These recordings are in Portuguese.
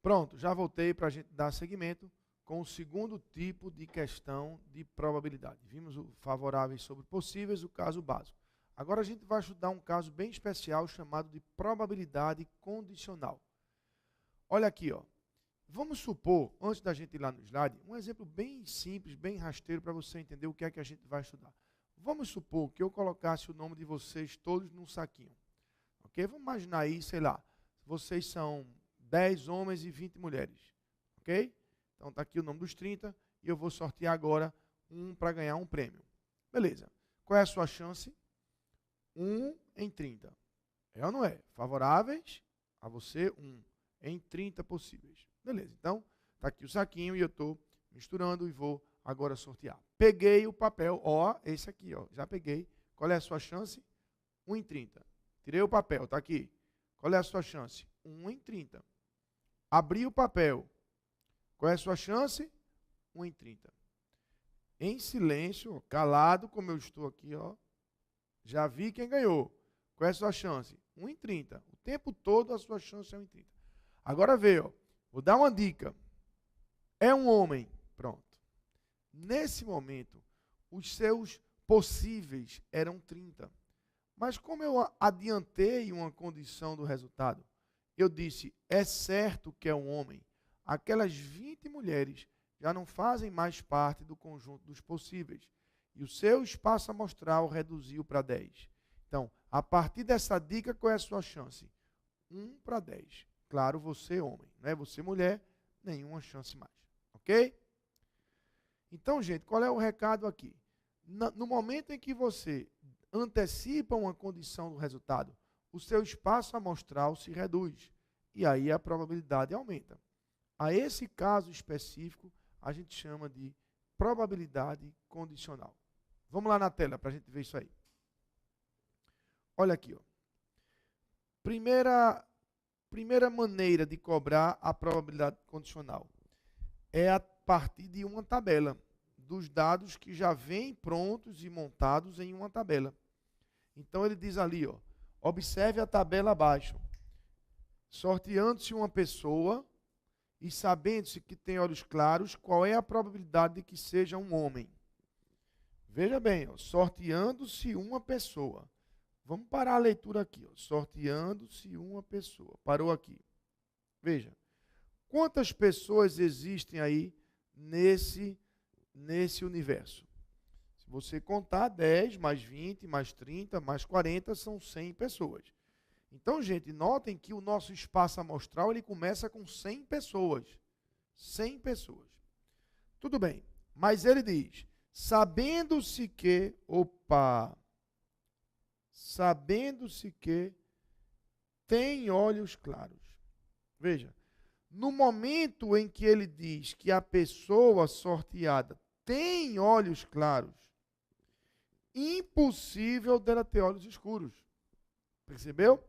Pronto, já voltei para a gente dar seguimento com o segundo tipo de questão de probabilidade. Vimos o favoráveis sobre possíveis, o caso básico. Agora a gente vai estudar um caso bem especial chamado de probabilidade condicional. Olha aqui, ó. Vamos supor, antes da gente ir lá no slide, um exemplo bem simples, bem rasteiro para você entender o que é que a gente vai estudar. Vamos supor que eu colocasse o nome de vocês todos num saquinho. Ok? Vamos imaginar aí, sei lá, vocês são 10 homens e 20 mulheres. Ok? Então está aqui o nome dos 30 e eu vou sortear agora um para ganhar um prêmio. Beleza. Qual é a sua chance? 1 em 30. É ou não é? Favoráveis a você, 1 em 30 possíveis. Beleza. Então, está aqui o saquinho e eu estou misturando e vou agora sortear. Peguei o papel, ó, esse aqui, ó, já peguei. Qual é a sua chance? 1 em 30. Tirei o papel, está aqui. Qual é a sua chance? 1 em 30. Abri o papel. Qual é a sua chance? 1 em 30. Em silêncio, calado, como eu estou aqui, ó, já vi quem ganhou. Qual é a sua chance? 1 em 30. O tempo todo a sua chance é 1 em 30. Agora vê, ó, vou dar uma dica. É um homem. Pronto. Nesse momento, os seus possíveis eram 30. Mas como eu adiantei uma condição do resultado, eu disse, é certo que é um homem. Aquelas 20 mulheres já não fazem mais parte do conjunto dos possíveis. E o seu espaço amostral reduziu para 10. Então, a partir dessa dica, qual é a sua chance? 1 para 10. Claro, você homem, não é você mulher, nenhuma chance mais. Ok? Então, gente, qual é o recado aqui? No momento em que você antecipa uma condição do resultado, o seu espaço amostral se reduz. E aí a probabilidade aumenta. A esse caso específico, a gente chama de probabilidade condicional. Vamos lá na tela para a gente ver isso aí. Olha aqui, ó. Primeira maneira de cobrar a probabilidade condicional é a partir de uma tabela, dos dados que já vêm prontos e montados em uma tabela. Então ele diz ali, ó, observe a tabela abaixo. Sorteando-se uma pessoa e sabendo-se que tem olhos claros, qual é a probabilidade de que seja um homem? Veja bem, ó, sorteando-se uma pessoa. Vamos parar a leitura aqui, ó, sorteando-se uma pessoa. Parou aqui. Veja, quantas pessoas existem aí nesse universo? Se você contar 10, mais 20, mais 30, mais 40, são 100 pessoas. Então, gente, notem que o nosso espaço amostral ele começa com 100 pessoas. 100 pessoas. Tudo bem, mas ele diz, sabendo-se que tem olhos claros. Veja, no momento em que ele diz que a pessoa sorteada tem olhos claros, impossível dela ter olhos escuros. Percebeu?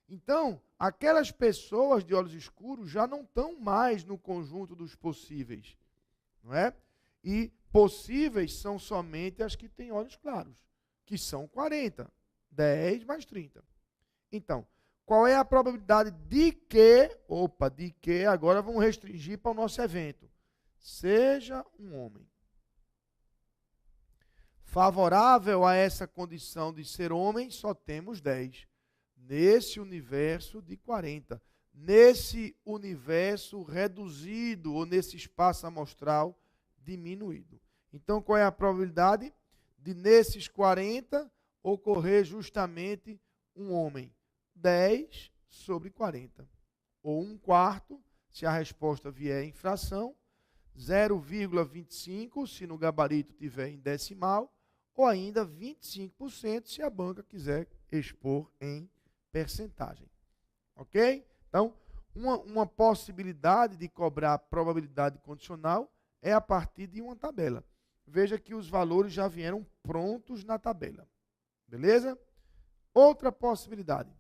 Então, aquelas pessoas de olhos escuros já não estão mais no conjunto dos possíveis, não é? E possíveis são somente as que têm olhos claros, que são 40, 10 mais 30. Então, qual é a probabilidade de que, agora vamos restringir para o nosso evento, seja um homem? Favorável a essa condição de ser homem, só temos 10. Nesse universo de 40. Nesse universo reduzido, ou nesse espaço amostral diminuído. Então, qual é a probabilidade de, nesses 40, ocorrer justamente um homem? 10 sobre 40. Ou 1/4, se a resposta vier em fração, 0,25, se no gabarito tiver em decimal, ou ainda 25%, se a banca quiser expor em percentagem. Ok? Então, uma possibilidade de cobrar probabilidade condicional é a partir de uma tabela. Veja que os valores já vieram prontos na tabela. Beleza? Outra possibilidade.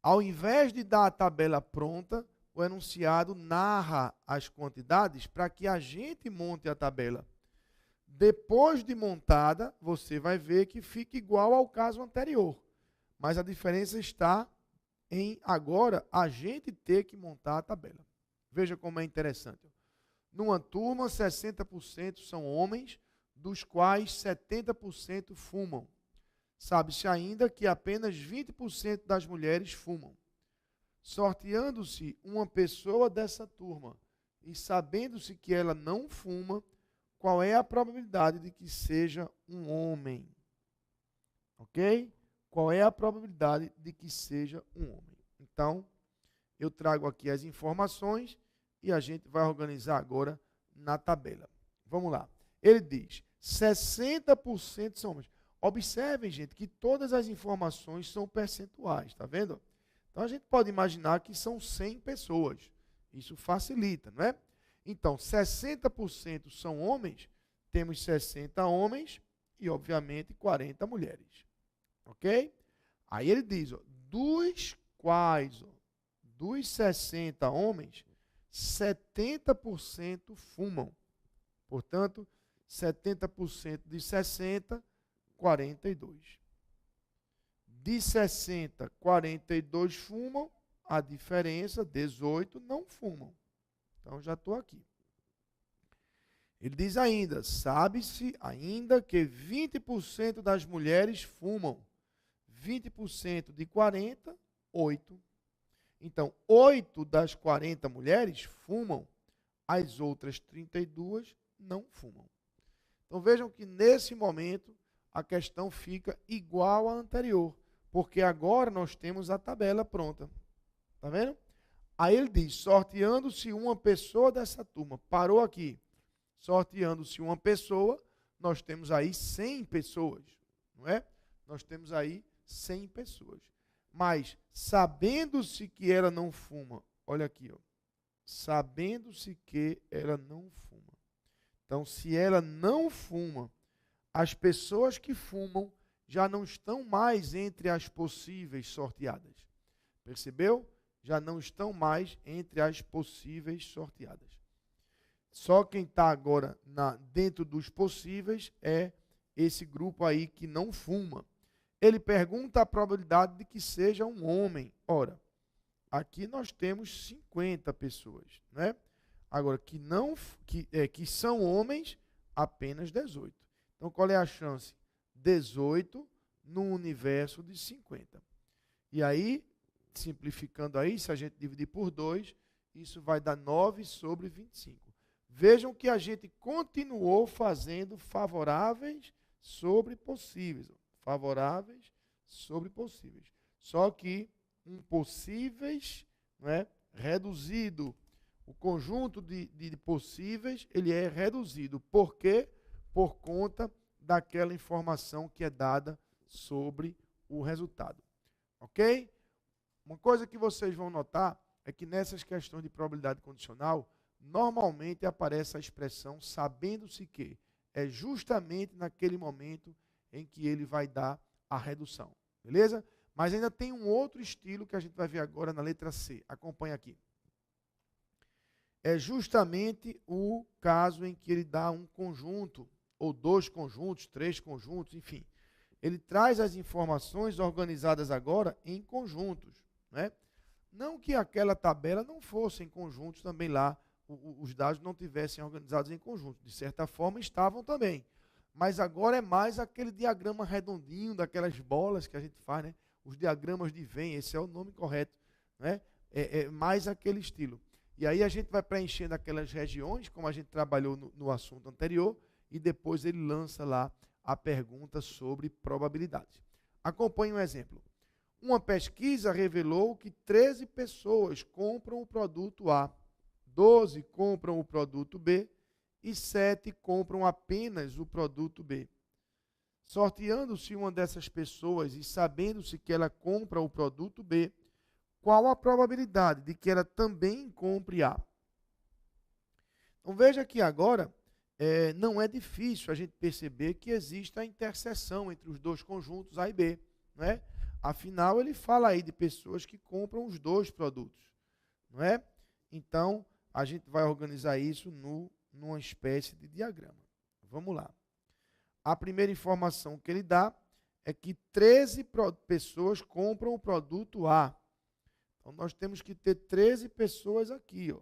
Ao invés de dar a tabela pronta, o enunciado narra as quantidades para que a gente monte a tabela. Depois de montada, você vai ver que fica igual ao caso anterior. Mas a diferença está em agora a gente ter que montar a tabela. Veja como é interessante. Numa turma, 60% são homens, dos quais 70% fumam. Sabe-se ainda que apenas 20% das mulheres fumam. Sorteando-se uma pessoa dessa turma e sabendo-se que ela não fuma, qual é a probabilidade de que seja um homem? Ok? Qual é a probabilidade de que seja um homem? Então, eu trago aqui as informações e a gente vai organizar agora na tabela. Vamos lá. Ele diz, 60% são homens. Observem, gente, que todas as informações são percentuais, tá vendo? Então, a gente pode imaginar que são 100 pessoas. Isso facilita, não é? Então, 60% são homens, temos 60 homens e, obviamente, 40 mulheres. Ok? Aí ele diz, ó, dos quais, ó, dos 60 homens, 70% fumam. Portanto, 70% de 60, 42. De 60, 42 fumam, a diferença, 18, não fumam. Então, já estou aqui. Ele diz ainda, sabe-se ainda que 20% das mulheres fumam. 20% de 40, 8. Então, 8 das 40 mulheres fumam, as outras 32 não fumam. Então, vejam que nesse momento a questão fica igual à anterior, porque agora nós temos a tabela pronta. Está vendo? Aí ele diz, sorteando-se uma pessoa dessa turma, parou aqui, sorteando-se uma pessoa, nós temos aí 100 pessoas, não é? Nós temos aí 100 pessoas. Mas, sabendo-se que ela não fuma, olha aqui, ó, sabendo-se que ela não fuma. Então, se ela não fuma, as pessoas que fumam já não estão mais entre as possíveis sorteadas. Percebeu? Já não estão mais entre as possíveis sorteadas. Só quem está agora dentro dos possíveis é esse grupo aí que não fuma. Ele pergunta a probabilidade de que seja um homem. Ora, aqui nós temos 50 pessoas, né? Agora, que são homens, apenas 18. Então, qual é a chance? 18 no universo de 50. E aí, simplificando aí, se a gente dividir por 2, isso vai dar 9 sobre 25. Vejam que a gente continuou fazendo favoráveis sobre possíveis. Favoráveis sobre possíveis. Só que um possíveis, né, reduzido. O conjunto de possíveis, ele é reduzido. Por quê? Por conta daquela informação que é dada sobre o resultado. Ok? Uma coisa que vocês vão notar é que nessas questões de probabilidade condicional, normalmente aparece a expressão sabendo-se que é justamente naquele momento em que ele vai dar a redução. Beleza? Mas ainda tem um outro estilo que a gente vai ver agora na letra C. Acompanha aqui. É justamente o caso em que ele dá um conjunto, ou 2 conjuntos, 3 conjuntos, enfim. Ele traz as informações organizadas agora em conjuntos, né? Não que aquela tabela não fosse em conjuntos também lá, os dados não tivessem organizados em conjunto. De certa forma, estavam também. Mas agora é mais aquele diagrama redondinho, daquelas bolas que a gente faz, né? Os diagramas de Venn, esse é o nome correto, né? É mais aquele estilo. E aí a gente vai preenchendo aquelas regiões, como a gente trabalhou no assunto anterior, e depois ele lança lá a pergunta sobre probabilidades. Acompanhe um exemplo. Uma pesquisa revelou que 13 pessoas compram o produto A, 12 compram o produto B e 7 compram apenas o produto B. Sorteando-se uma dessas pessoas e sabendo-se que ela compra o produto B, qual a probabilidade de que ela também compre A? Então veja que agora não é difícil a gente perceber que existe a interseção entre os dois conjuntos A e B, não é? Afinal, ele fala aí de pessoas que compram os dois produtos, não é? Então, a gente vai organizar isso numa espécie de diagrama. Vamos lá. A primeira informação que ele dá é que 13 pessoas compram o produto A. Então, nós temos que ter 13 pessoas aqui, ó.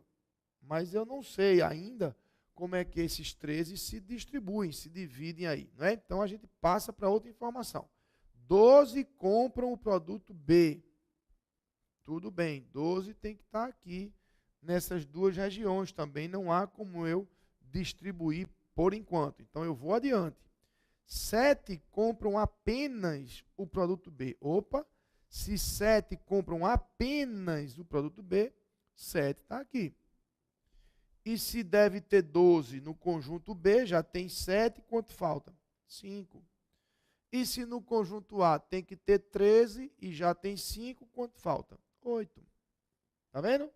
Mas eu não sei ainda como é que esses 13 se distribuem, se dividem aí, não é? Então, a gente passa para outra informação. 12 compram o produto B. Tudo bem, 12 tem que estar aqui nessas duas regiões. Também não há como eu distribuir por enquanto. Então, eu vou adiante. 7 compram apenas o produto B. Opa, se 7 compram apenas o produto B, 7 está aqui. E se deve ter 12 no conjunto B, já tem 7, quanto falta? 5. E se no conjunto A tem que ter 13 e já tem 5, quanto falta? 8. Está vendo?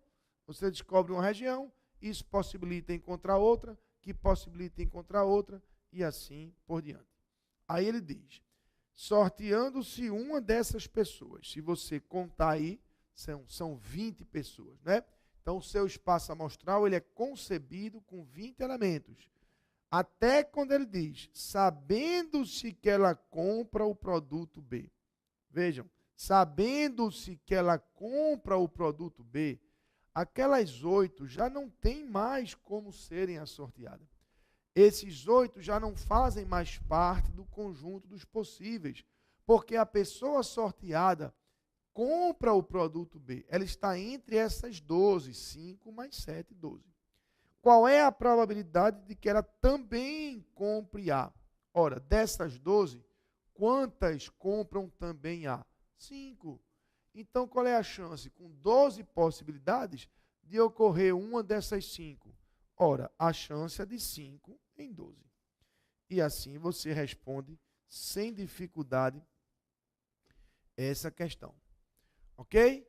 Você descobre uma região, isso possibilita encontrar outra, que possibilita encontrar outra, e assim por diante. Aí ele diz, sorteando-se uma dessas pessoas, se você contar aí, são 20 pessoas, né? Então, o seu espaço amostral ele é concebido com 20 elementos. Até quando ele diz, sabendo-se que ela compra o produto B. Vejam, sabendo-se que ela compra o produto B, aquelas 8 já não tem mais como serem assorteadas. Esses 8 já não fazem mais parte do conjunto dos possíveis, porque a pessoa sorteada compra o produto B. Ela está entre essas 12, 5 mais 7, 12. Qual é a probabilidade de que ela também compre A? Ora, dessas 12, quantas compram também A? 5. Então, qual é a chance? Com 12 possibilidades de ocorrer uma dessas 5. Ora, a chance é de 5 em 12. E assim você responde sem dificuldade essa questão. Ok?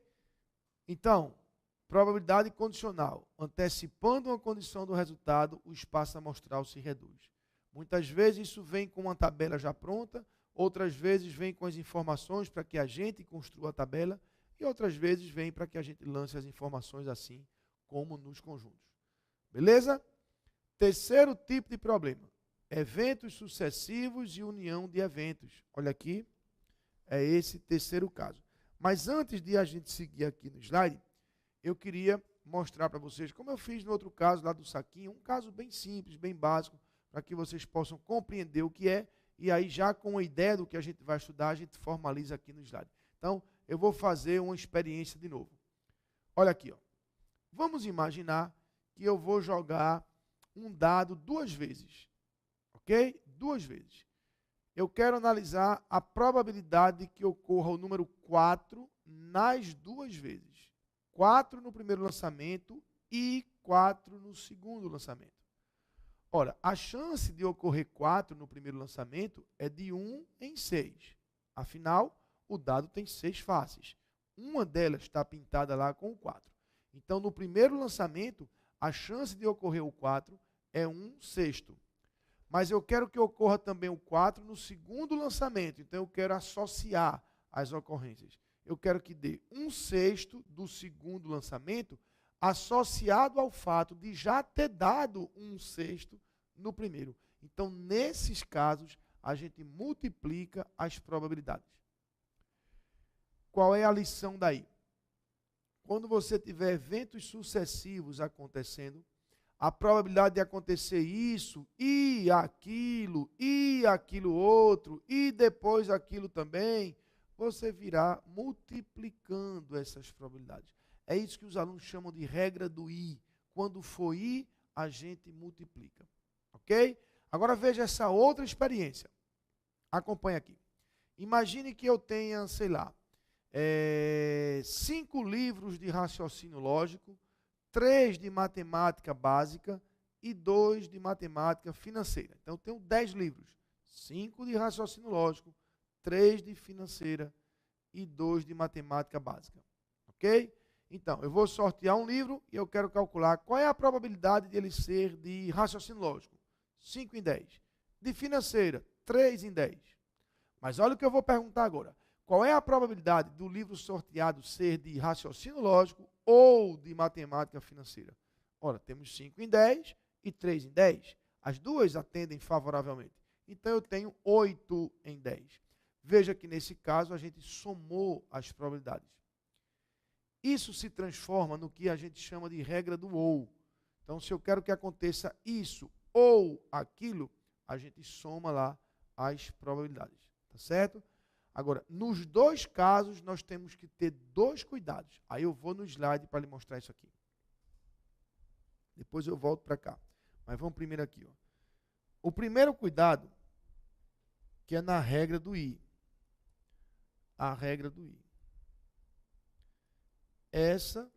Então, probabilidade condicional. Antecipando uma condição do resultado, o espaço amostral se reduz. Muitas vezes isso vem com uma tabela já pronta, outras vezes vem com as informações para que a gente construa a tabela, e outras vezes vem para que a gente lance as informações assim, como nos conjuntos. Beleza? Terceiro tipo de problema. Eventos sucessivos e união de eventos. Olha aqui, é esse terceiro caso. Mas antes de a gente seguir aqui no slide, eu queria mostrar para vocês, como eu fiz no outro caso lá do saquinho, um caso bem simples, bem básico, para que vocês possam compreender o que é, e aí já com a ideia do que a gente vai estudar, a gente formaliza aqui no slide. Então, eu vou fazer uma experiência de novo. Olha aqui, ó. Vamos imaginar que eu vou jogar um dado 2 vezes, ok? 2 vezes. Eu quero analisar a probabilidade que ocorra o número 4 nas 2 vezes. 4 no primeiro lançamento e 4 no segundo lançamento. Ora, a chance de ocorrer 4 no primeiro lançamento é de 1 em 6. Afinal, o dado tem 6 faces. Uma delas está pintada lá com o 4. Então, no primeiro lançamento, a chance de ocorrer o 4 é 1/6. Mas eu quero que ocorra também o 4 no segundo lançamento. Então, eu quero associar as ocorrências. Eu quero que dê 1/6 do segundo lançamento associado ao fato de já ter dado 1/6 no primeiro. Então, nesses casos, a gente multiplica as probabilidades. Qual é a lição daí? Quando você tiver eventos sucessivos acontecendo, a probabilidade de acontecer isso, e aquilo outro, e depois aquilo também, você virá multiplicando essas probabilidades. É isso que os alunos chamam de regra do I. Quando for I, a gente multiplica. Ok? Agora veja essa outra experiência. Acompanhe aqui. Imagine que eu tenha, sei lá, 5 livros de raciocínio lógico, 3 de matemática básica e 2 de matemática financeira. Então, eu tenho 10 livros. 5 de raciocínio lógico, 3 de financeira e 2 de matemática básica. Ok? Então, eu vou sortear um livro e eu quero calcular qual é a probabilidade de ele ser de raciocínio lógico. 5 em 10. De financeira, 3 em 10. Mas olha o que eu vou perguntar agora. Qual é a probabilidade do livro sorteado ser de raciocínio lógico ou de matemática financeira? Ora, temos 5 em 10 e 3 em 10. As duas atendem favoravelmente. Então, eu tenho 8 em 10. Veja que, nesse caso, a gente somou as probabilidades. isso se transforma no que a gente chama de regra do ou. Então, se eu quero que aconteça isso ou aquilo, a gente soma lá as probabilidades. Tá certo? Agora, nos dois casos, nós temos que ter dois cuidados. Aí eu vou no slide para lhe mostrar isso aqui. Depois eu volto para cá. Mas vamos primeiro aqui. Ó. O primeiro cuidado, que é na regra do I. A regra do I. Essa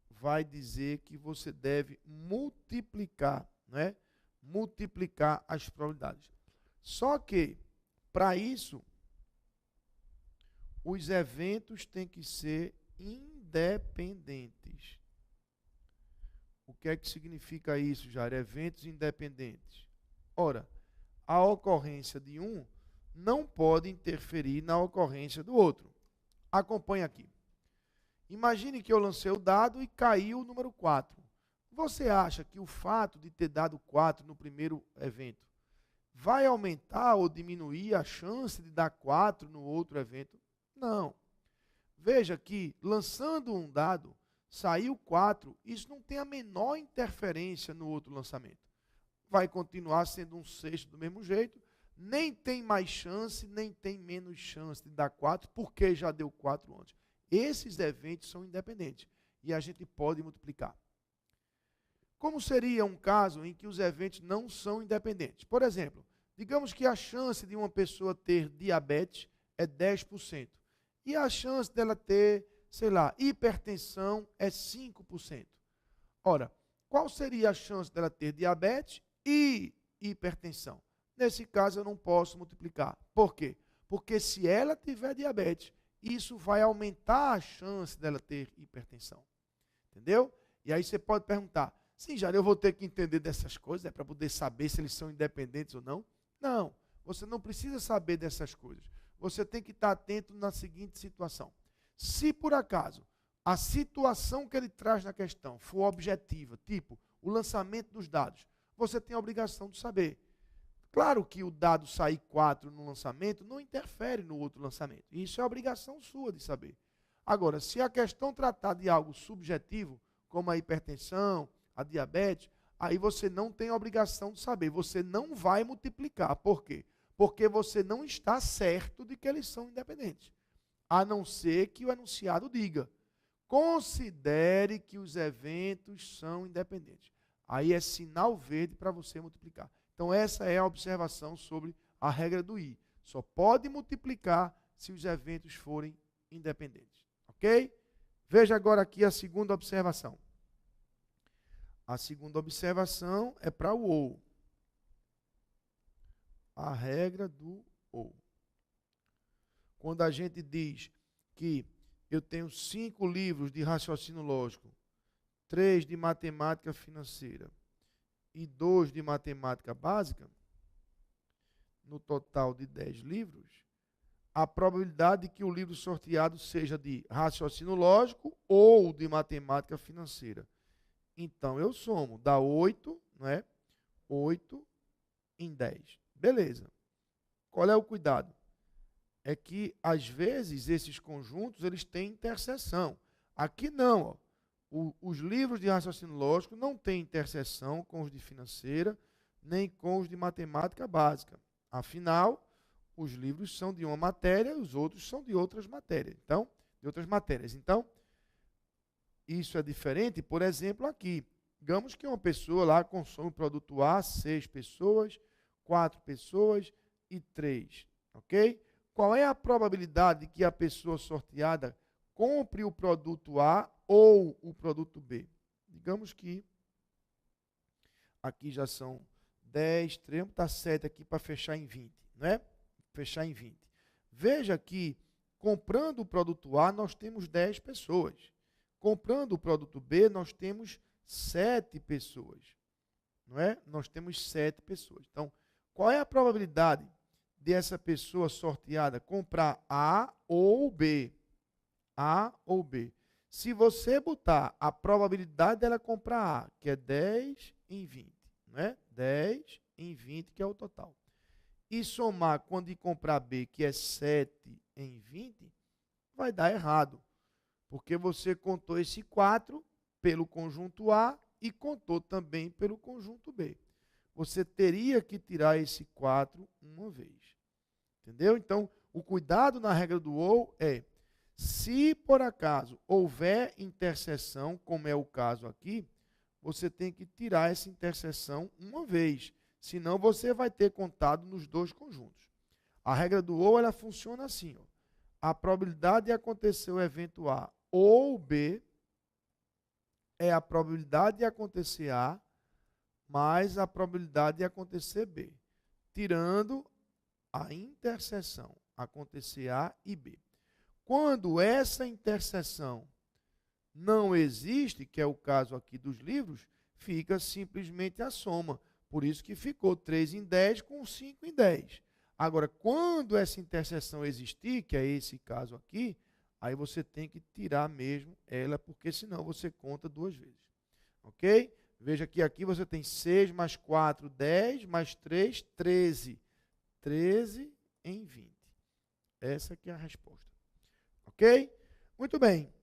vai dizer que você deve multiplicar, né? Multiplicar as probabilidades. Só que, para isso, os eventos têm que ser independentes. O que é que significa isso, Jair? Eventos independentes. Ora, a ocorrência de um não pode interferir na ocorrência do outro. Acompanhe aqui. Imagine que eu lancei o dado e caiu o número 4. Você acha que o fato de ter dado 4 no primeiro evento vai aumentar ou diminuir a chance de dar 4 no outro evento? Não. Veja que, lançando um dado, saiu 4, isso não tem a menor interferência no outro lançamento. Vai continuar sendo um sexto do mesmo jeito, nem tem mais chance, nem tem menos chance de dar 4, porque já deu 4 antes. Esses eventos são independentes e a gente pode multiplicar. Como seria um caso em que os eventos não são independentes? Por exemplo, digamos que a chance de uma pessoa ter diabetes é 10%. E a chance dela ter, sei lá, hipertensão é 5%. Ora, qual seria a chance dela ter diabetes e hipertensão? Nesse caso, eu não posso multiplicar. Por quê? Porque se ela tiver diabetes, isso vai aumentar a chance dela ter hipertensão. Entendeu? E aí você pode perguntar, sim, Jair, eu vou ter que entender dessas coisas, para poder saber se eles são independentes ou não? Não, você não precisa saber dessas coisas. Você tem que estar atento na seguinte situação. Se por acaso a situação que ele traz na questão for objetiva, tipo o lançamento dos dados, você tem a obrigação de saber. Claro que o dado sair 4 no lançamento não interfere no outro lançamento. Isso é obrigação sua de saber. Agora, se a questão tratar de algo subjetivo, como a hipertensão, a diabetes, aí você não tem a obrigação de saber. Você não vai multiplicar. Por quê? Porque você não está certo de que eles são independentes. A não ser que o enunciado diga, considere que os eventos são independentes. Aí é sinal verde para você multiplicar. Então essa é a observação sobre a regra do I. Só pode multiplicar se os eventos forem independentes. Ok? Veja agora aqui a segunda observação. A segunda observação é para o OU. A regra do OU. Quando a gente diz que eu tenho 5 livros de raciocínio lógico, 3 de matemática financeira e 2 de matemática básica, no total de 10 livros, a probabilidade de que o livro sorteado seja de raciocínio lógico ou de matemática financeira. Então, eu somo, dá 8, não é? 8 em 10. Beleza. Qual é o cuidado? É que, às vezes, esses conjuntos eles têm interseção. Aqui não. Ó. Os livros de raciocínio lógico não têm interseção com os de financeira, nem com os de matemática básica. Afinal, os livros são de uma matéria, os outros são de outras matérias. Então, isso é diferente, por exemplo, aqui. Digamos que uma pessoa lá consome o produto A, 6 pessoas, 4 pessoas e 3. Ok? Qual é a probabilidade de que a pessoa sorteada compre o produto A ou o produto B? Digamos que aqui já são 10, 3, vamos botar 7 aqui para fechar em 20, né? Fechar em 20. Veja que, comprando o produto A, nós temos 10 pessoas. Comprando o produto B, nós temos 7 pessoas. Não é? Nós temos 7 pessoas. Então, qual é a probabilidade dessa pessoa sorteada comprar A ou B? A ou B. Se você botar a probabilidade dela comprar A, que é 10 em 20, não é? 10 em 20, que é o total. E somar quando ir comprar B, que é 7 em 20, vai dar errado. Porque você contou esse 4 pelo conjunto A e contou também pelo conjunto B. Você teria que tirar esse 4 uma vez. Entendeu? Então, o cuidado na regra do ou é, se por acaso houver interseção, como é o caso aqui, você tem que tirar essa interseção uma vez. Senão, você vai ter contado nos dois conjuntos. A regra do ou, ela funciona assim. Ó. A probabilidade de acontecer o evento A ou B é a probabilidade de acontecer A mais a probabilidade de acontecer B. Tirando a interseção, acontecer A e B. Quando essa interseção não existe, que é o caso aqui dos livros, fica simplesmente a soma. Por isso que ficou 3 em 10 com 5 em 10. Agora, quando essa interseção existir, que é esse caso aqui, aí você tem que tirar mesmo ela, porque senão você conta duas vezes. Ok? Veja que aqui você tem 6 mais 4, 10, mais 3, 13. 13 em 20. Essa aqui é a resposta. Ok? Muito bem.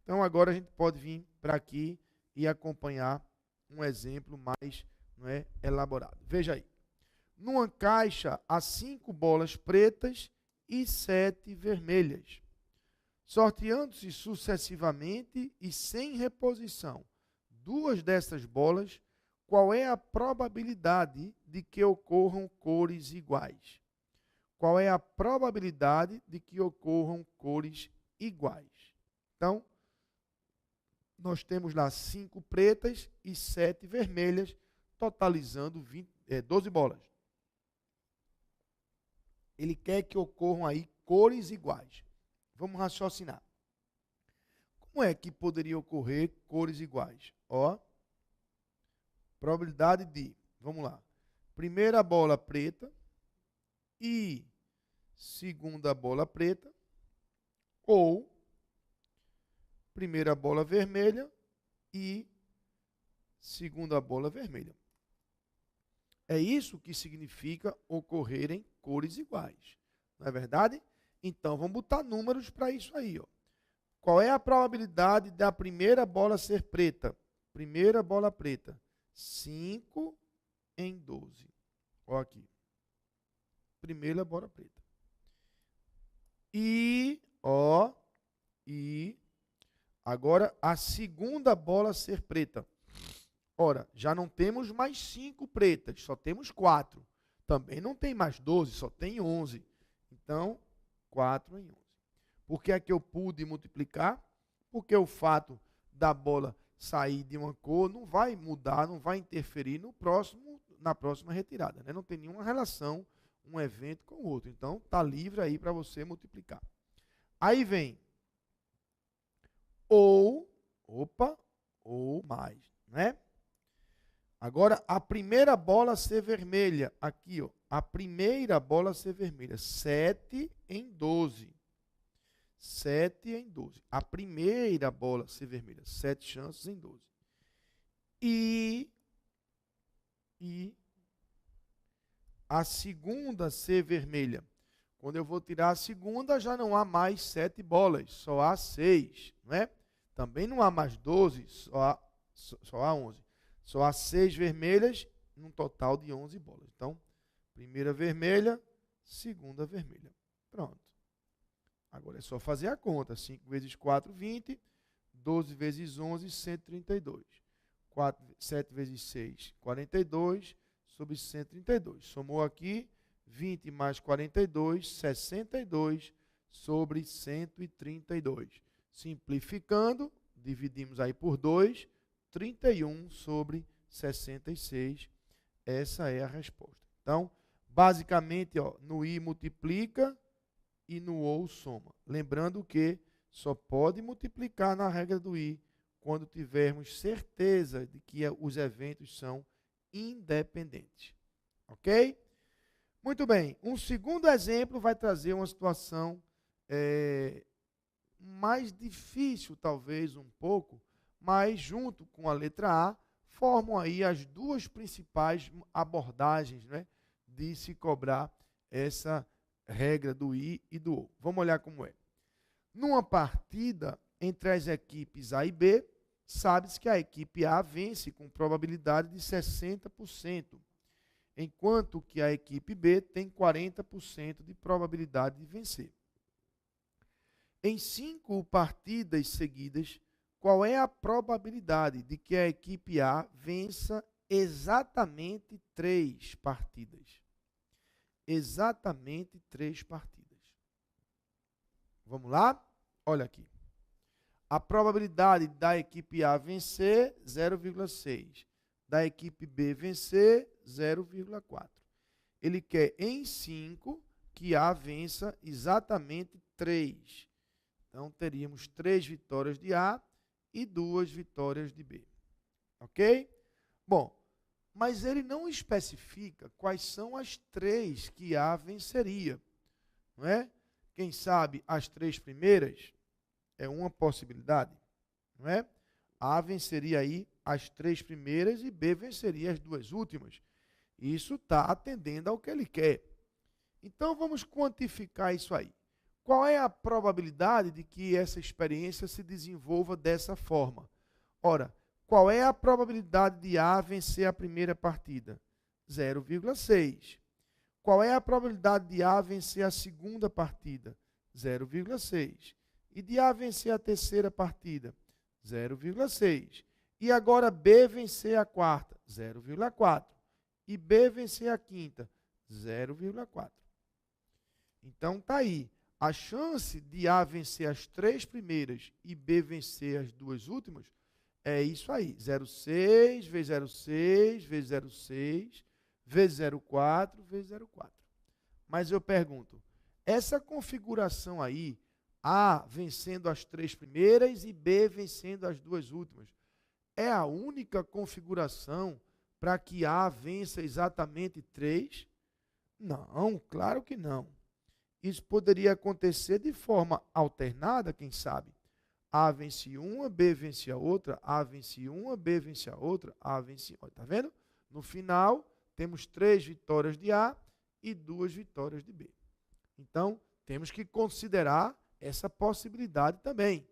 Então, agora a gente pode vir para aqui e acompanhar um exemplo mais elaborado. Veja aí. Numa caixa, há 5 bolas pretas e 7 vermelhas. Sorteando-se sucessivamente e sem reposição 2 dessas bolas, qual é a probabilidade de que ocorram cores iguais? Qual é a probabilidade de que ocorram cores iguais? Então, nós temos lá 5 pretas e 7 vermelhas, totalizando 12 bolas. Ele quer que ocorram aí cores iguais. Vamos raciocinar. Como é que poderia ocorrer cores iguais? Ó, probabilidade de, vamos lá, primeira bola preta e segunda bola preta, ou primeira bola vermelha e segunda bola vermelha. É isso que significa ocorrerem cores iguais. Não é verdade? Então, vamos botar números para isso aí. Ó. Qual é a probabilidade da primeira bola ser preta? Primeira bola preta. 5 em 12. Olha aqui. Primeira bola preta. E agora a segunda bola ser preta. Ora, já não temos mais 5 pretas, só temos 4. Também não tem mais 12, só tem 11. Então, 4 em 11. Por que é que eu pude multiplicar? Porque o fato da bola sair de uma cor não vai mudar, não vai interferir na próxima retirada. Né? Não tem nenhuma relação um evento com o outro. Então, está livre aí para você multiplicar. Aí vem ou mais, né? Agora, a primeira bola ser vermelha, aqui, ó, a primeira bola ser vermelha, 7 em 12. 7 em 12. A primeira bola ser vermelha, 7 chances em 12. E a segunda ser vermelha. Quando eu vou tirar a segunda, já não há mais 7 bolas, só há 6, não é? Também não há mais 12, só há 11. Só há 6 vermelhas, num total de 11 bolas. Então, primeira vermelha, segunda vermelha. Pronto. Agora é só fazer a conta. 5 vezes 4, 20. 12 vezes 11, 132. 7 vezes 6, 42. Sobre 132. Somou aqui, 20 mais 42, 62. Sobre 132. Simplificando, dividimos aí por 2. 31 sobre 66. Essa é a resposta. Então, basicamente, ó, no i multiplica e no ou soma. Lembrando que só pode multiplicar na regra do i quando tivermos certeza de que os eventos são independentes. Ok? Muito bem. Um segundo exemplo vai trazer uma situação mais difícil, talvez, um pouco, mas junto com a letra A, formam aí as duas principais abordagens, né, de se cobrar essa regra do i e do ou. Vamos olhar como é. Numa partida, entre as equipes A e B, sabe-se que a equipe A vence com probabilidade de 60%, enquanto que a equipe B tem 40% de probabilidade de vencer. Em 5 partidas seguidas, qual é a probabilidade de que a equipe A vença exatamente 3 partidas? Exatamente 3 partidas. Vamos lá? Olha aqui. A probabilidade da equipe A vencer, 0,6. Da equipe B vencer, 0,4. Ele quer em 5 que A vença exatamente 3. Então, teríamos 3 vitórias de A e 2 vitórias de B. Ok? Bom, mas ele não especifica quais são as 3 que A venceria. Não é? Quem sabe as 3 primeiras é uma possibilidade. Não é? A venceria aí as 3 primeiras e B venceria as 2 últimas. Isso está atendendo ao que ele quer. Então, vamos quantificar isso aí. Qual é a probabilidade de que essa experiência se desenvolva dessa forma? Ora, qual é a probabilidade de A vencer a primeira partida? 0,6. Qual é a probabilidade de A vencer a segunda partida? 0,6. E de A vencer a terceira partida? 0,6. E agora B vencer a quarta? 0,4. E B vencer a quinta? 0,4. Então, está aí. A chance de A vencer as 3 primeiras e B vencer as 2 últimas é isso aí. 0,6 vezes 0,6 vezes 0,6 vezes 0,4 vezes 0,4. Mas eu pergunto, essa configuração aí, A vencendo as 3 primeiras e B vencendo as 2 últimas, é a única configuração para que A vença exatamente 3? Não, claro que não. Isso poderia acontecer de forma alternada, quem sabe. A vence uma, B vence a outra, A vence uma, B vence a outra, A vence outra. Está vendo? No final, temos 3 vitórias de A e 2 vitórias de B. Então, temos que considerar essa possibilidade também.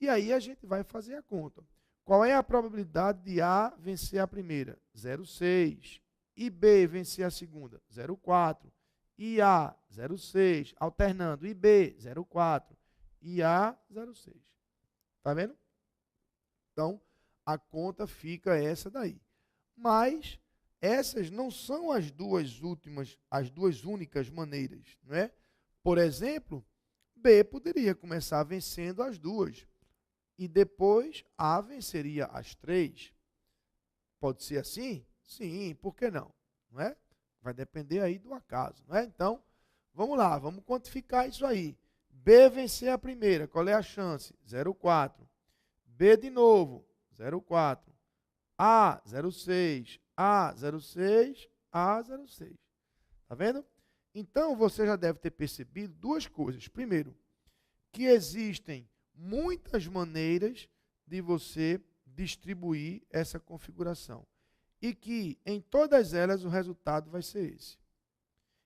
E aí a gente vai fazer a conta. Qual é a probabilidade de A vencer a primeira? 0,6. E B vencer a segunda? 0,4. E A, 0,6, alternando, e B, 0,4, e A, 0,6. Está vendo? Então, a conta fica essa daí. Mas, essas não são as duas únicas maneiras, não é? Por exemplo, B poderia começar vencendo as 2, e depois A venceria as 3. Pode ser assim? Sim, por que não? Não é? Vai depender aí do acaso, não é? Então, vamos lá, vamos quantificar isso aí. B vencer a primeira, qual é a chance? 0,4. B de novo, 0,4. A, 0,6. A, 0,6. A, 0,6. Tá vendo? Então, você já deve ter percebido 2 coisas. Primeiro, que existem muitas maneiras de você distribuir essa configuração. E que, em todas elas, o resultado vai ser esse.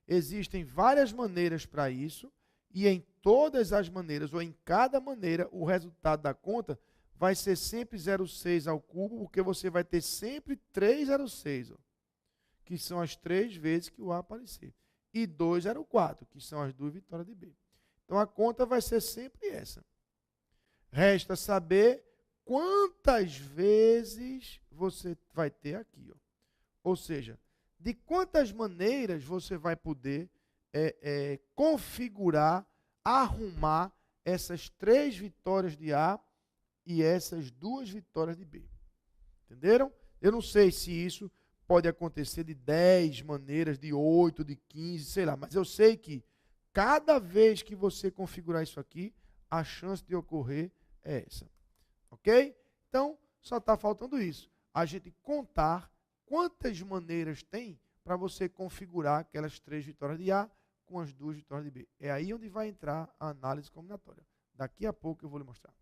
Existem várias maneiras para isso, e em todas as maneiras, ou em cada maneira, o resultado da conta vai ser sempre 0,6 ao cubo, porque você vai ter sempre 3 0,6, que são as 3 vezes que o A aparecer. E 2 0,4, que são as 2 vitórias de B. Então, a conta vai ser sempre essa. Resta saber quantas vezes você vai ter aqui. Ou seja, de quantas maneiras você vai poder configurar, arrumar essas 3 vitórias de A e essas 2 vitórias de B. Entenderam? Eu não sei se isso pode acontecer de 10 maneiras, de 8, de 15, sei lá. Mas eu sei que cada vez que você configurar isso aqui, a chance de ocorrer é essa. Ok? Então, só está faltando isso. A gente contar quantas maneiras tem para você configurar aquelas 3 vitórias de A com as 2 vitórias de B. É aí onde vai entrar a análise combinatória. Daqui a pouco eu vou lhe mostrar.